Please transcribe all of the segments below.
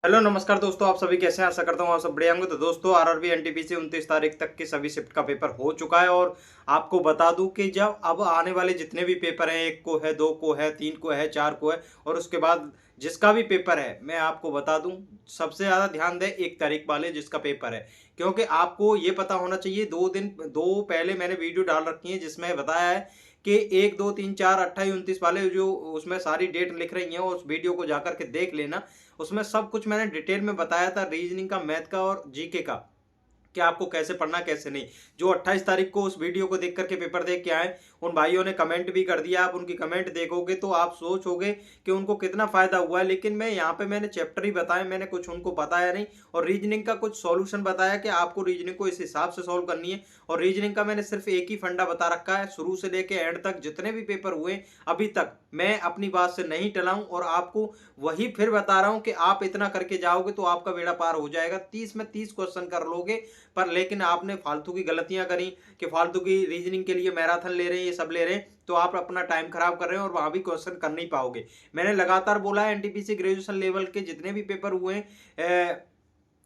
Hello नमस्कार दोस्तों, आप सभी कैसे हैं। आशा करता हूँ आप सब बढ़िया होंगे। तो दोस्तों आरआरबी एनटीपीसी 29 तारीख तक के सभी शिफ्ट का पेपर हो चुका है। और आपको बता दूं कि जब अब आने वाले जितने भी पेपर हैं, एक को है, दो को है, तीन को है, चार को है, और उसके बाद जिसका भी पेपर है, मैं आपको बता दूं सबसे ज़्यादा ध्यान दें 1 तारीख वाले जिसका पेपर है। क्योंकि आपको ये पता होना चाहिए, 2 पहले मैंने वीडियो डाल रखी है जिसमें बताया है कि 1, 2, 3, 4, 28, 29 वाले जो उसमें सारी डेट लिख रही हैं, उस वीडियो को जाकर के देख लेना। उसमें सब कुछ मैंने डिटेल में बताया था, रीजनिंग का, मैथ का और जीके का, कि आपको कैसे पढ़ना कैसे नहीं। जो 28 तारीख को उस वीडियो को देख करके पेपर देख के आए, उन भाइयों ने कमेंट भी कर दिया। आप उनकी कमेंट देखोगे तो आप सोचोगे कि उनको कितना फायदा हुआ है। लेकिन मैं यहाँ पे मैंने चैप्टर ही बताए, मैंने कुछ उनको बताया नहीं। और रीजनिंग का कुछ सॉल्यूशन बताया कि आपको रीजनिंग को इस हिसाब से सॉल्व करनी है। और रीजनिंग का मैंने सिर्फ एक ही फंडा बता रखा है, शुरू से लेके एंड तक जितने भी पेपर हुए अभी तक मैं अपनी बात से नहीं टला हूं। और आपको वही फिर बता रहा हूं कि आप इतना करके जाओगे तो आपका बेड़ा पार हो जाएगा। 30 में 30 क्वेश्चन कर लोगे। पर लेकिन आपने फालतू की गलतियां करी कि फालतू की रीजनिंग के लिए मैराथन ले रहे हैं, ये सब ले रहे हैं, तो आप अपना टाइम खराब कर रहे हैं और वहां भी क्वेश्चन कर नहीं पाओगे। मैंने लगातार बोला है, एनटीपीसी ग्रेजुएशन लेवल के जितने भी पेपर हुए हैं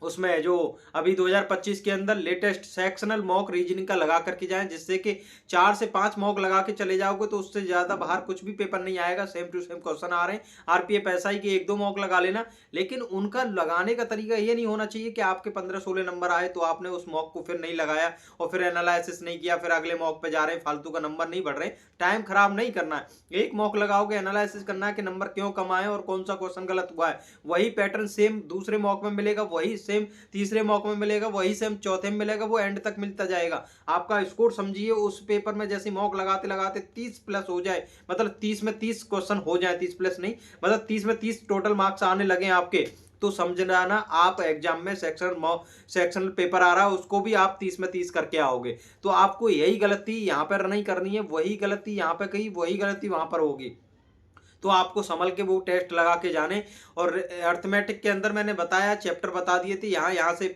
उसमें जो अभी 2025 के अंदर लेटेस्ट सेक्शनल मॉक रीजनिंग का लगा करके जाएं, जिससे कि 4 से 5 मॉक लगा के चले जाओगे तो उससे ज्यादा बाहर कुछ भी पेपर नहीं आएगा। सेम टू सेम क्वेश्चन आ रहे हैं। आरपीएफ ऐसा ही कि 1-2 मॉक लगा लेना, लेकिन उनका लगाने का तरीका ये नहीं होना चाहिए कि आपके 15-16 नंबर आए तो आपने उस मॉक को फिर नहीं लगाया और फिर एनालिसिस नहीं किया, फिर अगले मॉक पे जा रहे हैं, फालतू का नंबर नहीं बढ़ रहे। टाइम खराब नहीं करना है। एक मॉक लगाओगे, एनालिसिस करना है कि नंबर क्यों कम आए और कौन सा क्वेश्चन गलत हुआ है। वही पैटर्न सेम दूसरे मॉक में मिलेगा, वही सेम तीसरे मॉक में मिलेगा, वही सेम चौथे में मिलेगा, वो एंड तक मिलता जाएगा। आपका स्कोर समझिए उस पेपर में जैसे मॉक लगाते लगाते 30 प्लस हो जाए, मतलब 30 में 30 क्वेश्चन हो जाए, 30 प्लस नहीं, मतलब 30 में 30 टोटल मार्क्स आने लगे आपके, तो समझ ना आप एग्जाम में सेक्शनल पेपर आ रहा है उसको भी आप 30 में 30 करके आओगे। तो आपको यही गलती यहाँ पर नहीं करनी है, वही गलती यहाँ पे कही, वही गलती वहां पर होगी। तो आपको संभल के वो टेस्ट लगा के जाने। और अर्थमेटिक के अंदर मैंने बताया, चैप्टर बता दिए थे। यहाँ से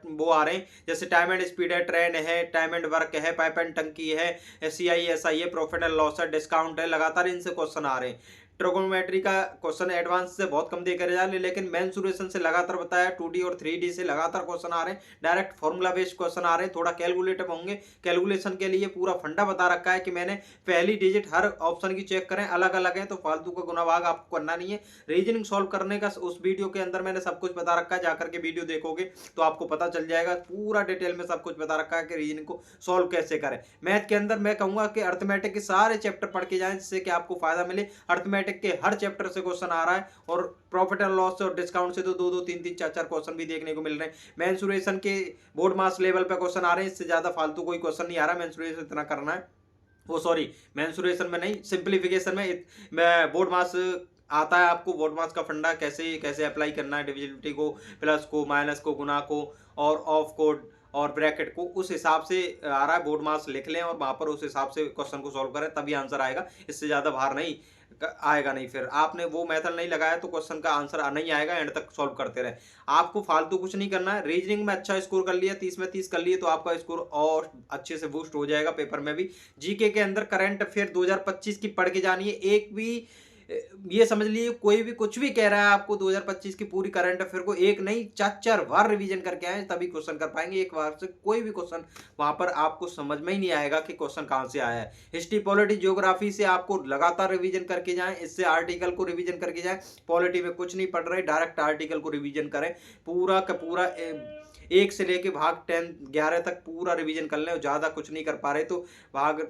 वो आ रहे हैं, जैसे टाइम एंड स्पीड है, ट्रेन है, टाइम एंड वर्क है, पाइप एंड टंकी है, CI SI है, प्रॉफिट एंड लॉस है, डिस्काउंट है, लगातार इनसे क्वेश्चन आ रहे हैं। ट्रिगोनोमेट्री का क्वेश्चन एडवांस से बहुत कम देकर जा रहे, लेकिन मेंसुरेशन से लगातार बताया, 2D और 3D से लगातार क्वेश्चन आ रहे हैं, डायरेक्ट फॉर्मूला बेस्ड क्वेश्चन आ रहे हैं, थोड़ा कैलकुलेटिव होंगे। कैलकुलेशन के लिए पूरा फंडा बता रखा है कि मैंने पहली डिजिट हर ऑप्शन की चेक करें, अलग अलग है, तो फालतू का गुना भाग आपको करना नहीं है। रीजनिंग सॉल्व करने का उस वीडियो के अंदर मैंने सब कुछ बता रखा है, जाकर के वीडियो देखोगे तो आपको पता चल जाएगा। पूरा डिटेल में सब कुछ बता रखा है कि रीजनिंग को सॉल्व कैसे करें। मैथ के अंदर मैं कहूंगा कि अर्थमेटिक के सारे चैप्टर पढ़ के जाएं, जिससे कि आपको फायदा मिले। अर्थमेटिक के हर चैप्टर से क्वेश्चन आ रहा है, और प्रॉफिट एंड लॉस और डिस्काउंट से तो 2-2, 3-3, 4-4 क्वेश्चन भी देखने को मिल रहे हैं। मेंसुरेशन के बोर्ड मास लेवल पे क्वेश्चन आ रहे हैं, इससे ज्यादा फालतू कोई क्वेश्चन नहीं आ रहा। मेंसुरेशन इतना करना है, वो सॉरी, मेंसुरेशन में नहीं, सिंप्लीफिकेशन में बोर्ड मास आता है। आपको बोर्ड मास का फंडा कैसे कैसे अप्लाई करना है, डिविजिबिलिटी को, प्लस को, माइनस को, गुना को, और ऑफ को और ब्रैकेट को, उस हिसाब से आ रहा है। बोर्ड मास लिख लें और वहां पर उस हिसाब से क्वेश्चन को सॉल्व करें, तभी आंसर आएगा। इससे ज्यादा बाहर नहीं आएगा। नहीं, फिर आपने वो मेथड नहीं लगाया तो क्वेश्चन का आंसर नहीं आएगा। एंड तक सॉल्व करते रहे, आपको फालतू कुछ नहीं करना है। रीजनिंग में अच्छा स्कोर कर लिया, 30 में 30 कर लिए, तो आपका स्कोर और अच्छे से बूस्ट हो जाएगा पेपर में भी। जीके के अंदर करंट अफेयर 2025 की पढ़ के जानी है। एक भी ये समझ लीजिए, कोई भी कुछ भी कह रहा है आपको 2025 की पूरी करंट अफेयर को एक नहीं 4-4 बार रिवीजन करके आए, तभी क्वेश्चन कर पाएंगे। एक बार से कोई भी क्वेश्चन वहां पर आपको समझ में ही नहीं आएगा कि क्वेश्चन कहां से आया है। हिस्ट्री, पॉलिटी, ज्योग्राफी से आपको लगातार रिवीजन करके जाएं, इससे आर्टिकल को रिवीजन करके जाएं। पॉलिटी में कुछ नहीं पढ़ रहे, डायरेक्ट आर्टिकल को रिवीजन करें। पूरा का पूरा 1 से लेके भाग 10-11 तक पूरा रिवीजन कर लें, और ज्यादा कुछ नहीं कर पा रहे तो भाग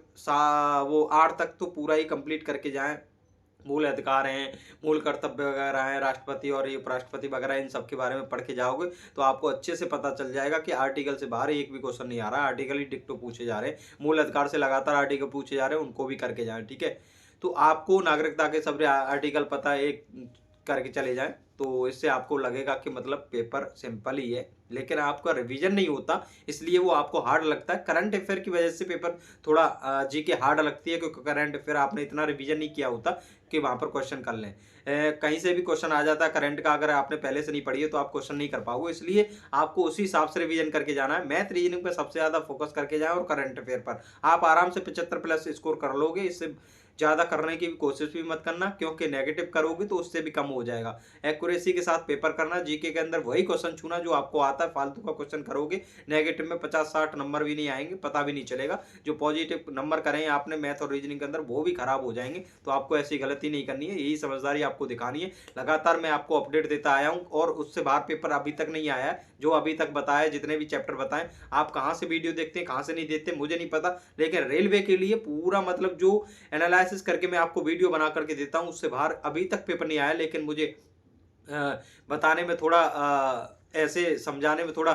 वो 8 तक तो पूरा ही कंप्लीट करके जाएं। मूल अधिकार हैं, मूल कर्तव्य वगैरह हैं, राष्ट्रपति और ये उपराष्ट्रपति वगैरह, इन सब के बारे में पढ़ के जाओगे तो आपको अच्छे से पता चल जाएगा कि आर्टिकल से बाहर एक भी क्वेश्चन नहीं आ रहा है। आर्टिकल ही डिक्टो पूछे जा रहे हैं, मूल अधिकार से लगातार आर्टिकल पूछे जा रहे हैं, उनको भी करके जाएं, ठीक है। तो आपको नागरिकता के सब आर्टिकल पता है, एक करके चले जाएं, तो इससे आपको लगेगा कि मतलब पेपर सिंपल ही है, लेकिन आपका रिवीजन नहीं होता, इसलिए वो आपको हार्ड लगता है। करंट अफेयर की वजह से पेपर थोड़ा जीके हार्ड लगती है, क्योंकि करंट अफेयर आपने इतना रिवीजन नहीं किया होता कि वहां पर क्वेश्चन कर लें। कहीं से भी क्वेश्चन आ जाता है करंट का, अगर आपने पहले से नहीं पढ़ी है तो आप क्वेश्चन नहीं कर पाओगे, इसलिए आपको उसी हिसाब से रिवीजन करके जाना है। मैथ रीजनिंग पर सबसे ज्यादा फोकस करके जाए, और करंट अफेयर पर आप आराम से 75 प्लस स्कोर कर लोगे। इससे ज़्यादा करने की भी कोशिश भी मत करना, क्योंकि नेगेटिव करोगे तो उससे भी कम हो जाएगा। एक्यूरेसी के साथ पेपर करना, जीके के अंदर वही क्वेश्चन चुना जो आपको आता है, फालतू का क्वेश्चन करोगे नेगेटिव में 50-60 नंबर भी नहीं आएंगे, पता भी नहीं चलेगा। जो पॉजिटिव नंबर करें आपने मैथ और रीजनिंग के अंदर वो भी खराब हो जाएंगे। तो आपको ऐसी गलती नहीं करनी है, यही समझदारी आपको दिखानी है। लगातार मैं आपको अपडेट देता आया हूँ और उससे बाहर पेपर अभी तक नहीं आया है। जो अभी तक बताया, जितने भी चैप्टर बताएं, आप कहाँ से वीडियो देखते हैं कहाँ से नहीं देखते मुझे नहीं पता, लेकिन रेलवे के लिए पूरा मतलब जो एनालिसिस करके मैं आपको वीडियो बना करके देता हूँ, उससे बाहर अभी तक पेपर नहीं आया। लेकिन मुझे बताने में थोड़ा ऐसे समझाने में थोड़ा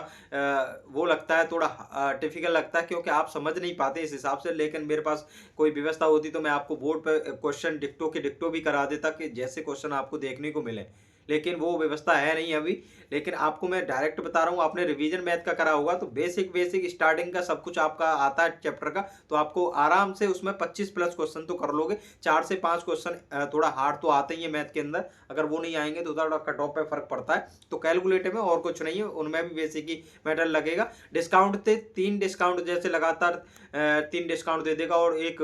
वो लगता है, थोड़ा डिफिकल्ट लगता है, क्योंकि आप समझ नहीं पाते इस हिसाब से। लेकिन मेरे पास कोई व्यवस्था होती तो मैं आपको बोर्ड पे क्वेश्चन डिक्टो के डिक्टो भी करा देता, कि जैसे क्वेश्चन आपको देखने को मिले। लेकिन वो व्यवस्था है नहीं अभी। लेकिन आपको मैं डायरेक्ट बता रहा हूँ, आपने रिवीजन मैथ का करा होगा तो बेसिक बेसिक स्टार्टिंग का सब कुछ आपका आता है चैप्टर का, तो आपको आराम से उसमें 25 प्लस क्वेश्चन तो कर लोगे। 4 से 5 क्वेश्चन थोड़ा हार्ड तो आते ही है मैथ के अंदर, अगर वो नहीं आएंगे तो थोड़ा कट ऑफ पे फर्क पड़ता है। तो कैलकुलेटर में और कुछ नहीं है, उनमें भी बेसिक ही मैटर लगेगा। डिस्काउंट थे 3 डिस्काउंट, जैसे लगातार 3 डिस्काउंट दे देगा और एक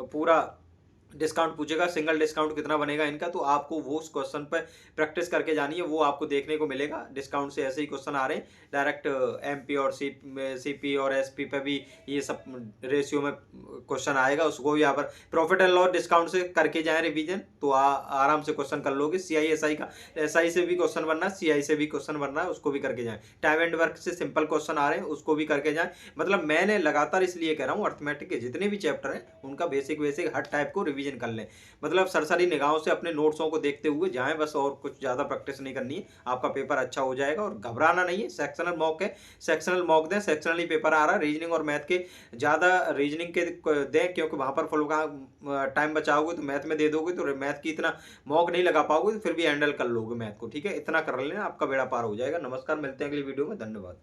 पूरा डिस्काउंट पूछेगा, सिंगल डिस्काउंट कितना बनेगा इनका, तो आपको वो उस क्वेश्चन पर प्रैक्टिस करके जानी है, वो आपको देखने को मिलेगा। डिस्काउंट से ऐसे ही क्वेश्चन आ रहे हैं डायरेक्ट एमपी और सीपी और एसपी पे भी ये सब रेशियो में क्वेश्चन आएगा, उसको भी यहाँ पर प्रॉफिट एंड लॉस डिस्काउंट से करके जाए रिवीजन, तो आराम से क्वेश्चन कर लोगे। सीआई एसआई का, एसआई से भी क्वेश्चन बनना है, सीआई से भी क्वेश्चन बनना है, उसको भी करके जाए। टाइम एंड वर्क से सिंपल क्वेश्चन आ रहे हैं, उसको भी करके जाए। मतलब मैंने लगातार इसलिए कह रहा हूँ, अर्थमेटिक के जितने भी चैप्टर हैं उनका बेसिक बेसिक हर टाइप को रिवीजन कर लें। मतलब सरसरी निगाहों से अपने नोट्सों को देखते हुए जाएं बस, और कुछ ज़्यादा प्रैक्टिस नहीं करनी है, आपका पेपर अच्छा हो जाएगा। और घबराना नहीं है, सेक्शनल मॉक है, सेक्शनल मॉक दें, सेक्शनली पेपर आ रहा है। रीजनिंग और मैथ के ज़्यादा रीजनिंग के दें, क्योंकि वहाँ पर फुल टाइम बचाओगे तो मैथ में दे दोगे, तो मैथ की इतना मॉक नहीं लगा पाओगे, तो फिर भी हैंडल कर लोगे मैथ को। ठीक है, इतना कर लेना, आपका बेड़ा पार हो जाएगा। नमस्कार, मिलते हैं अगली वीडियो में, धन्यवाद।